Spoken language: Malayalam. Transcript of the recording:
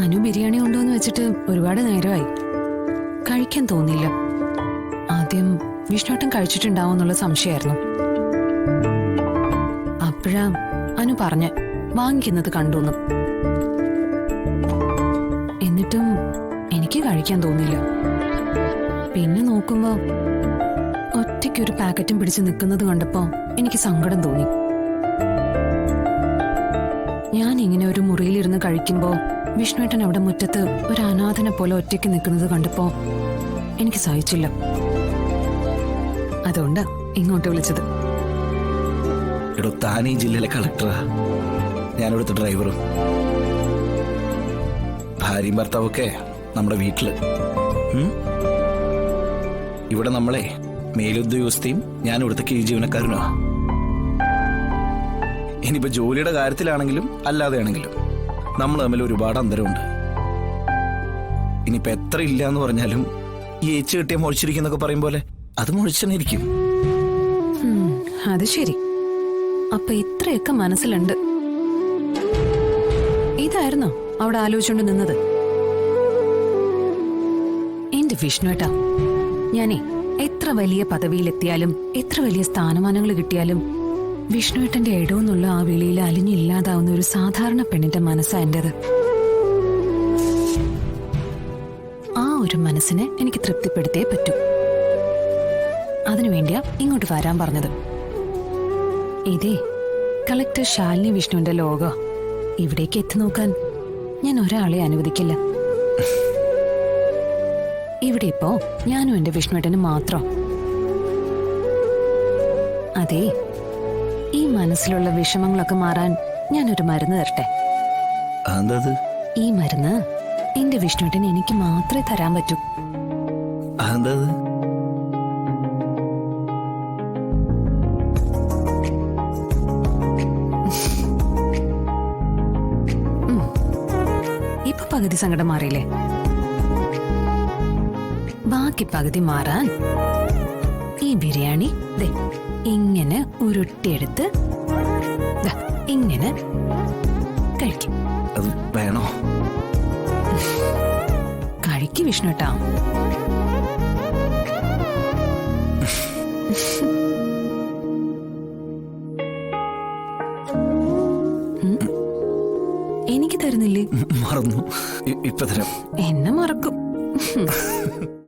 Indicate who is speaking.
Speaker 1: അനു ബിരിയാണി കൊണ്ടുവന്ന് വെച്ചിട്ട് ഒരുപാട് നേരമായി. കഴിക്കാൻ തോന്നിയില്ല. ആദ്യം വിഷ്ണുട്ടൻ കഴിച്ചിട്ടുണ്ടാവും എന്നുള്ള സംശയമായിരുന്നു. അപ്പോഴാ അനു പറഞ്ഞ് വാങ്ങിക്കുന്നത് കണ്ടുവന്നു. എന്നിട്ടും എനിക്ക് കഴിക്കാൻ തോന്നിയില്ല. പിന്നെ നോക്കുമ്പോ ഒറ്റയ്ക്കൊരു പാക്കറ്റും പിടിച്ച് നിൽക്കുന്നത് കണ്ടപ്പോ എനിക്ക് സങ്കടം തോന്നി. ഞാൻ ഇങ്ങനെ ഒരു മുറിയിലിരുന്ന് കഴിക്കുമ്പോ വിഷ്ണുട്ടൻ അവിടെ മുറ്റത്ത് ഒരു അനാഥനെ പോലെ ഒറ്റയ്ക്ക് നിൽക്കുന്നത് കണ്ടപ്പോ എനിക്ക് സഹിച്ചില്ല. അതുകൊണ്ടാ ഇങ്ങോട്ട് വിളിച്ചത്.
Speaker 2: എടോ, താൻ ഈ ജില്ലയിലെ കളക്ടറാ, ഞാനിവിടുത്തെ ഡ്രൈവറും. ഭാര്യയും ഭർത്താവൊക്കെ നമ്മുടെ വീട്ടില്. ഇവിടെ നമ്മളെ മേലുദ്യോഗസ്ഥയും ഞാൻ ഇവിടുത്തെ കീഴ് ജീവനക്കാരനോ. ഇനിയിപ്പോ ജോലിയുടെ കാര്യത്തിലാണെങ്കിലും അല്ലാതെ ആണെങ്കിലും നമ്മൾ തമ്മിൽ ഒരുപാട് അന്തരമുണ്ട്. ഇനിയിപ്പോ എത്ര ഇല്ല എന്ന് പറഞ്ഞാലും ഈ ഏച്ച് കിട്ടിയ മുഴിച്ചിരിക്കുന്നൊക്കെ പറയും പോലെ അത് മുഴിച്ചെന്നിരിക്കും.
Speaker 1: അത് ശരി. അപ്പൊ ഇത്രയൊക്കെ മനസ്സിലുണ്ട്. ഇതായിരുന്നോ അവിടെ ആലോചിച്ചുകൊണ്ട് നിന്നത്? എന്റെ വിഷ്ണുവേട്ടാ, ഞാനേ എത്ര വലിയ പദവിയിലെത്തിയാലും എത്ര വലിയ സ്ഥാനമാനങ്ങൾ കിട്ടിയാലും വിഷ്ണുവേട്ടന്റെ ഇടവെന്നുള്ള ആ വിളിയിൽ അലിഞ്ഞില്ലാതാവുന്ന ഒരു സാധാരണ പെണ്ണിന്റെ മനസ്സാ എന്റേത്. ആ ഒരു മനസ്സിനെ എനിക്ക് തൃപ്തിപ്പെടുത്തിയേ പറ്റൂ. അതിനുവേണ്ടിയാ ഇങ്ങോട്ട് വരാൻ പറഞ്ഞത്. ഇതേ കളക്ടർ ശാലിനി വിഷ്ണുവിന്റെ ലോകം. ഇവിടേക്ക് എത്തി നോക്കാൻ ഞാൻ ഒരാളെ അനുവദിക്കില്ല. ഇവിടെ ഇപ്പോ ഞാനും എന്റെ വിഷ്ണുവേട്ടനും മാത്രം. അതേ, ഈ മനസ്സിലുള്ള വിഷമങ്ങളൊക്കെ മാറാൻ ഞാനൊരു മരുന്ന് തരട്ടെ. ഈ മരുന്ന് എന്റെ വിഷ്ണുവേട്ടന് എനിക്ക് മാത്രമേ തരാൻ പറ്റൂ. ഇപ്പൊ പകുതി സങ്കടം മാറിയില്ലേ? ബാക്കി പകുതി മാറാൻ ഈ ബിരിയാണി ദേ ഇങ്ങനെ ഉരുട്ടിയെടുത്ത് ഇങ്ങനെ കഴിക്കും.
Speaker 2: വേണോ?
Speaker 1: കഴിക്ക് വിഷ്ണുട്ടാ. എനിക്ക് തരുന്നില്ലേ?
Speaker 2: മറന്നു. ഇപ്പൊ തരാം.
Speaker 1: എന്നെ മറക്കും.